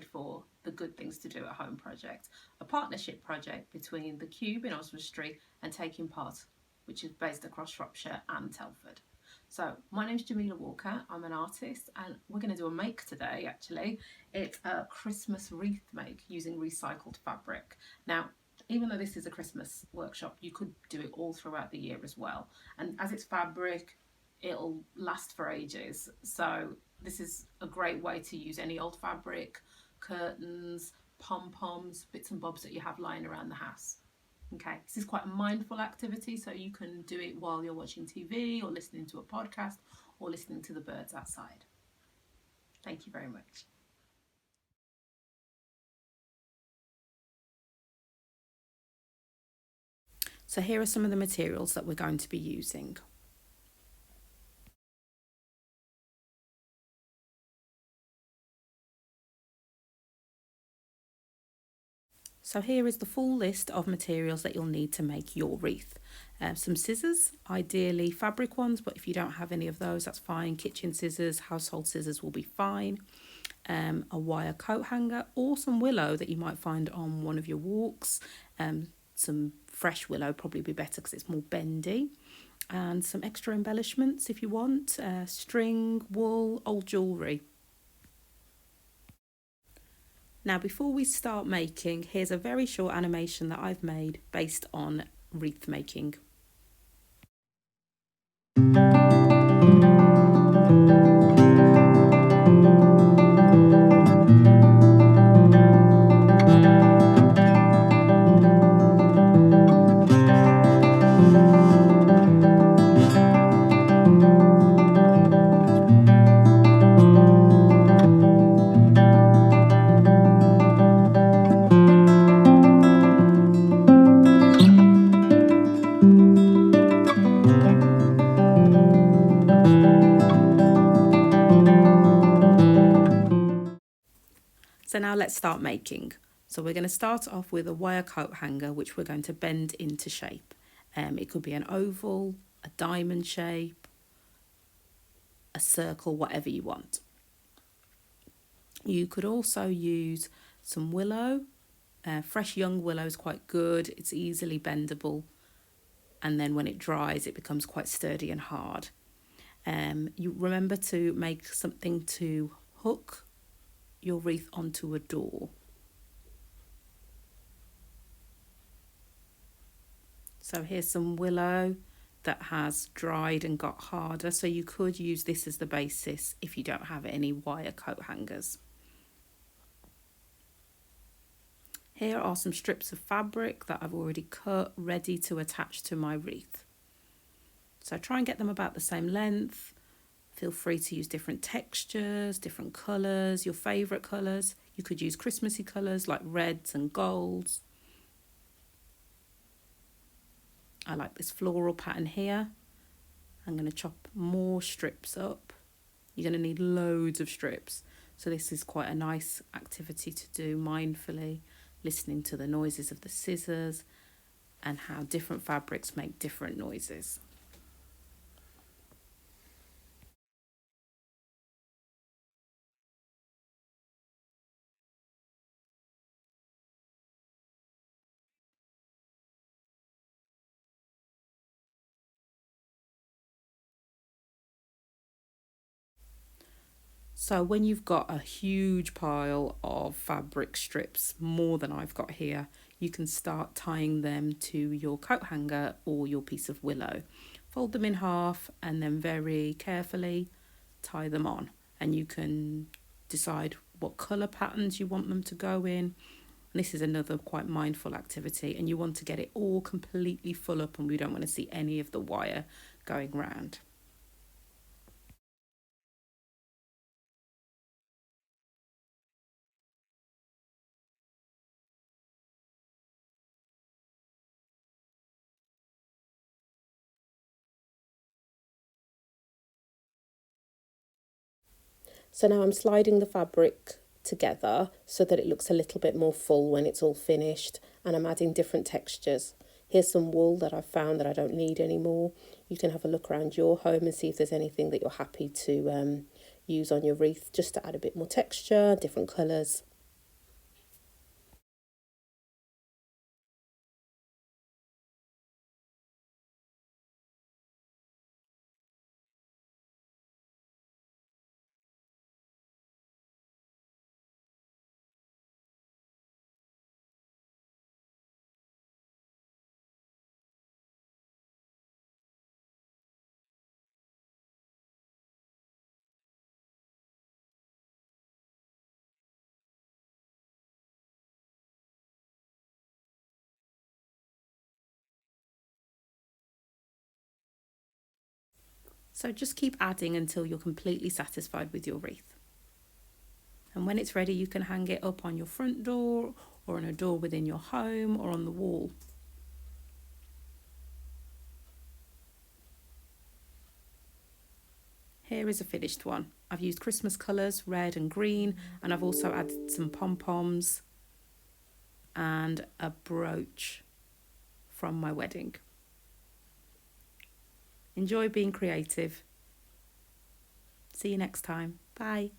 made for the Good Things to Do at Home project, a partnership project between the Cube in Oswestry and Taking Part, which is based across Shropshire and Telford. So my name's Jamila Walker, I'm an artist, and we're going to do a make today actually. It's a Christmas wreath make using recycled fabric. Now, even though this is a Christmas workshop, you could do it all throughout the year as well. And as it's fabric, it'll last for ages. So this is a great way to use any old fabric, curtains, pom-poms, bits and bobs that you have lying around the house. Okay, this is quite a mindful activity, so you can do it while you're watching TV or listening to a podcast or listening to the birds outside. Thank you very much. So here are some of the materials that we're going to be using. So here is the full list of materials that you'll need to make your wreath. Some scissors, ideally fabric ones, but if you don't have any of those, that's fine. Kitchen scissors, household scissors will be fine. A wire coat hanger or some willow that you might find on one of your walks. Some fresh willow probably be better because it's more bendy. And some extra embellishments if you want, string, wool, old jewellery. Now, before we start making, here's a very short animation that I've made based on wreath making. So now let's start making. So we're going to start off with a wire coat hanger, which we're going to bend into shape. It could be an oval, a diamond shape, a circle, whatever you want. You could also use some willow. Fresh young willow is quite good. It's easily bendable. And then when it dries, it becomes quite sturdy and hard. You remember to make something to hook your wreath onto a door. So here's some willow that has dried and got harder, so you could use this as the basis if you don't have any wire coat hangers. Here are some strips of fabric that I've already cut, ready to attach to my wreath. So try and get them about the same length. Feel free to use different textures, different colours, your favourite colours. You could use Christmassy colours like reds and golds. I like this floral pattern here. I'm going to chop more strips up. You're going to need loads of strips. So this is quite a nice activity to do mindfully, listening to the noises of the scissors and how different fabrics make different noises. So when you've got a huge pile of fabric strips, more than I've got here, you can start tying them to your coat hanger or your piece of willow. Fold them in half and then very carefully tie them on. And you can decide what colour patterns you want them to go in. And this is another quite mindful activity, and you want to get it all completely full up, and we don't want to see any of the wire going round. So now I'm sliding the fabric together so that it looks a little bit more full when it's all finished, and I'm adding different textures. Here's some wool that I've found that I don't need anymore. You can have a look around your home and see if there's anything that you're happy to use on your wreath just to add a bit more texture, different colours. So just keep adding until you're completely satisfied with your wreath. And when it's ready, you can hang it up on your front door or on a door within your home or on the wall. Here is a finished one. I've used Christmas colours, red and green, and I've also added some pom-poms and a brooch from my wedding. Enjoy being creative. See you next time. Bye.